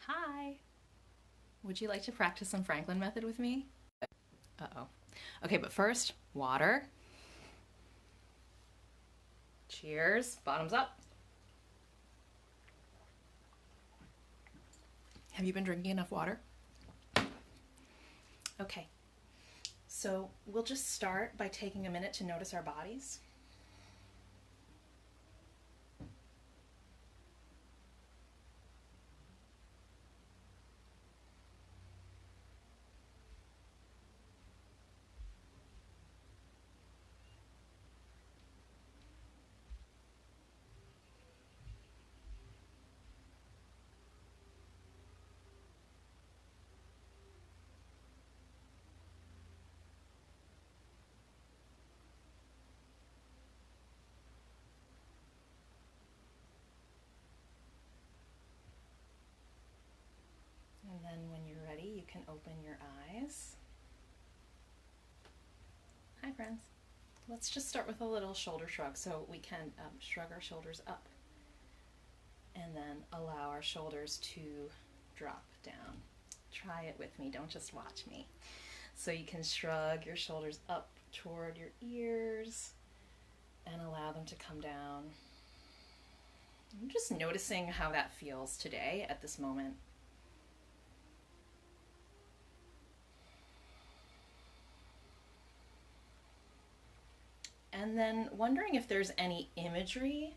Hi! Would you like to practice some Franklin method with me? Uh-oh. Okay, but first, water. Cheers. Bottoms up. Have you been drinking enough water? Okay. So we'll just start by taking a minute to notice our bodies. And then when you're ready, you can open your eyes. Hi, friends. Let's just start with a little shoulder shrug so we can shrug our shoulders up and then allow our shoulders to drop down. Try it with me, don't just watch me. So you can shrug your shoulders up toward your ears and allow them to come down. I'm just noticing how that feels today at this moment. And then wondering if there's any imagery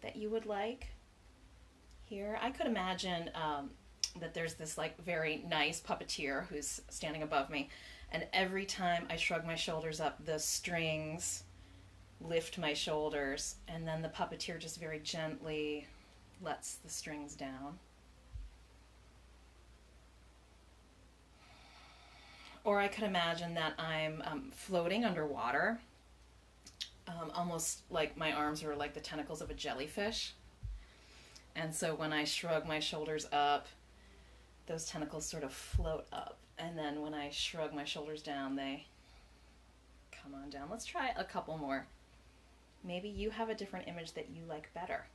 that you would like here. I could imagine that there's this like very nice puppeteer who's standing above me, and every time I shrug my shoulders up, the strings lift my shoulders, and then the puppeteer just very gently lets the strings down. Or I could imagine that I'm floating underwater, almost like my arms are like the tentacles of a jellyfish. And so when I shrug my shoulders up, those tentacles sort of float up. And then when I shrug my shoulders down, they come on down. Let's try a couple more. Maybe you have a different image that you like better.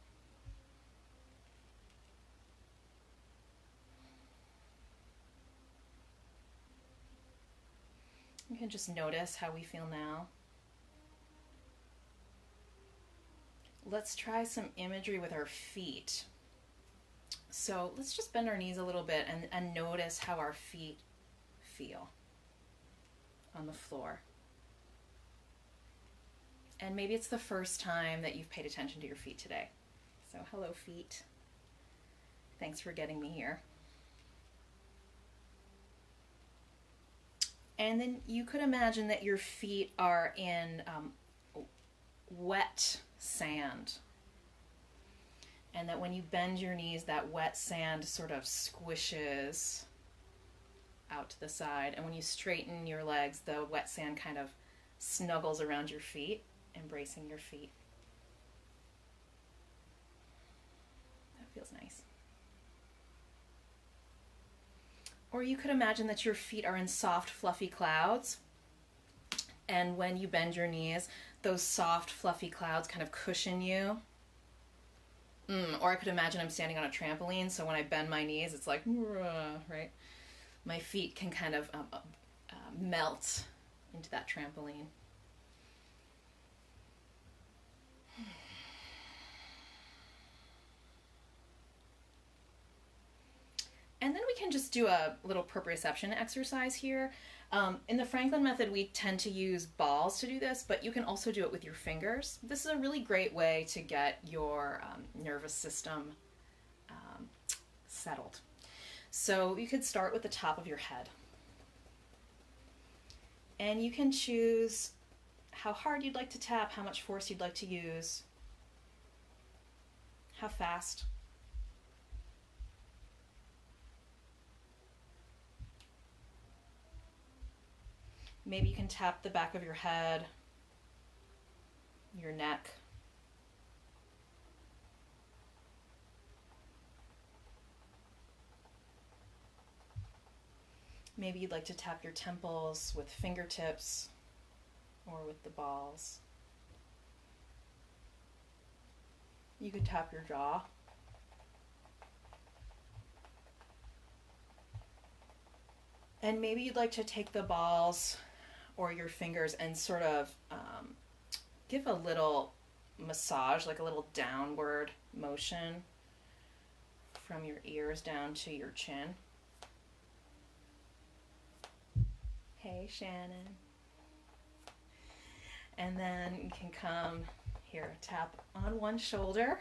You can just notice how we feel now. Let's try some imagery with our feet. So let's just bend our knees a little bit and notice how our feet feel on the floor. And maybe it's the first time that you've paid attention to your feet today. So hello, feet. Thanks for getting me here. And then you could imagine that your feet are in wet sand. And that when you bend your knees, that wet sand sort of squishes out to the side. And when you straighten your legs, the wet sand kind of snuggles around your feet, embracing your feet. That feels nice. Or you could imagine that your feet are in soft, fluffy clouds. And when you bend your knees, those soft, fluffy clouds kind of cushion you. Or I could imagine I'm standing on a trampoline, so when I bend my knees, it's like, right? My feet can kind of melt into that trampoline. And then we can just do a little proprioception exercise here. In the Franklin method, we tend to use balls to do this, but you can also do it with your fingers. This is a really great way to get your nervous system settled. So you could start with the top of your head. And you can choose how hard you'd like to tap, how much force you'd like to use, how fast. Maybe you can tap the back of your head, your neck. Maybe you'd like to tap your temples with fingertips or with the balls. You could tap your jaw. And maybe you'd like to take the balls or your fingers and sort of give a little massage, like a little downward motion from your ears down to your chin. Hey, Shannon. And then you can come here, tap on one shoulder.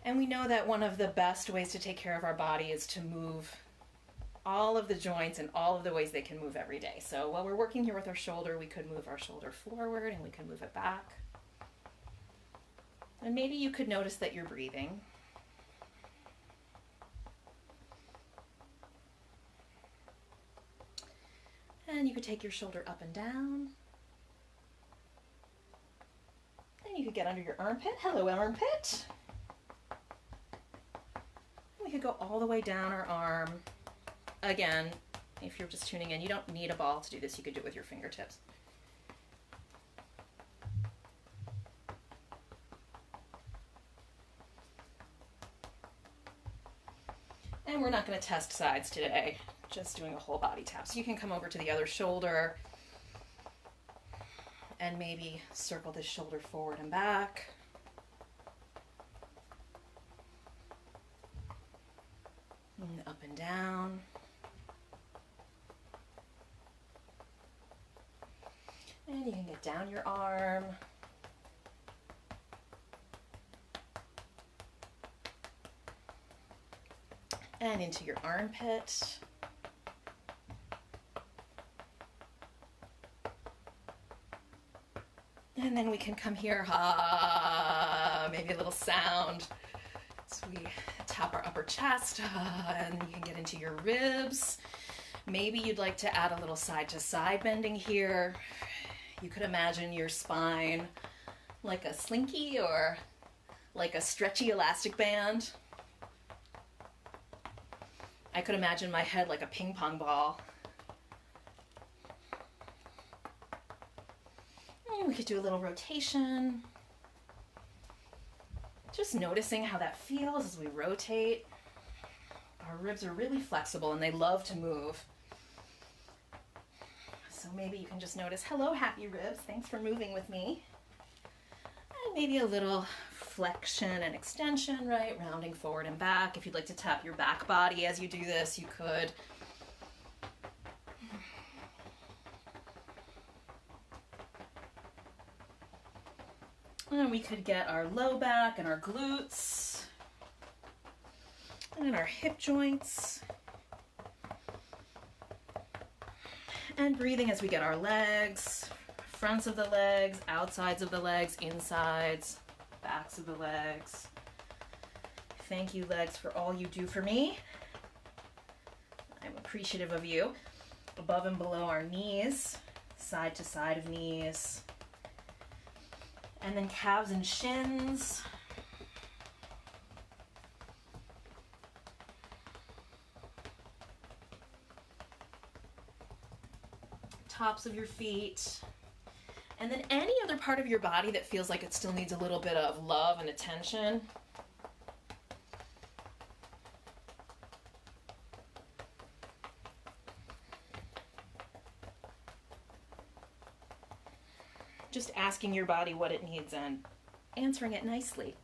And we know that one of the best ways to take care of our body is to move all of the joints and all of the ways they can move every day. So while we're working here with our shoulder, we could move our shoulder forward and we could move it back. And maybe you could notice that you're breathing. And you could take your shoulder up and down. And you could get under your armpit. Hello, armpit. And we could go all the way down our arm. Again, if you're just tuning in, you don't need a ball to do this. You could do it with your fingertips. And we're not going to test sides today, just doing a whole body tap. So you can come over to the other shoulder and maybe circle this shoulder forward and back. And up and down. And you can get down your arm. And into your armpit. And then we can come here, maybe a little sound. So we tap our upper chest, and you can get into your ribs. Maybe you'd like to add a little side to side bending here. You could imagine your spine like a slinky or like a stretchy elastic band. I could imagine my head like a ping pong ball. And we could do a little rotation. Just noticing how that feels as we rotate. Our ribs are really flexible and they love to move. So maybe you can just notice, hello, happy ribs, thanks for moving with me. And maybe a little flexion and extension, right? Rounding forward and back. If you'd like to tap your back body as you do this, you could. And we could get our low back and our glutes and our hip joints. And breathing as we get our legs, fronts of the legs, outsides of the legs, insides, backs of the legs. Thank you, legs, for all you do for me. I'm appreciative of you. Above and below our knees, side to side of knees. And then calves and shins. Tops of your feet. And then any other part of your body that feels like it still needs a little bit of love and attention. Just asking your body what it needs and answering it nicely.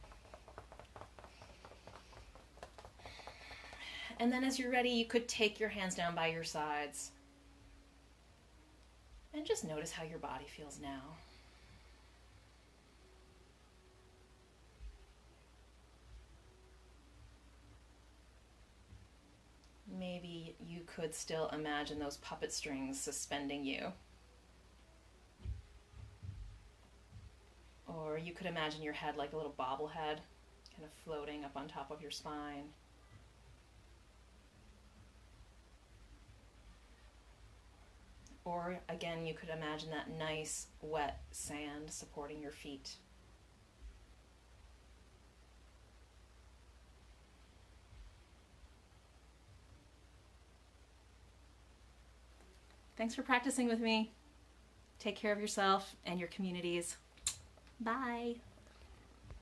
And then as you're ready, you could take your hands down by your sides. And just notice how your body feels now. Maybe you could still imagine those puppet strings suspending you. Or you could imagine your head like a little bobblehead, kind of floating up on top of your spine. Or again, you could imagine that nice, wet sand supporting your feet. Thanks for practicing with me. Take care of yourself and your communities. Bye.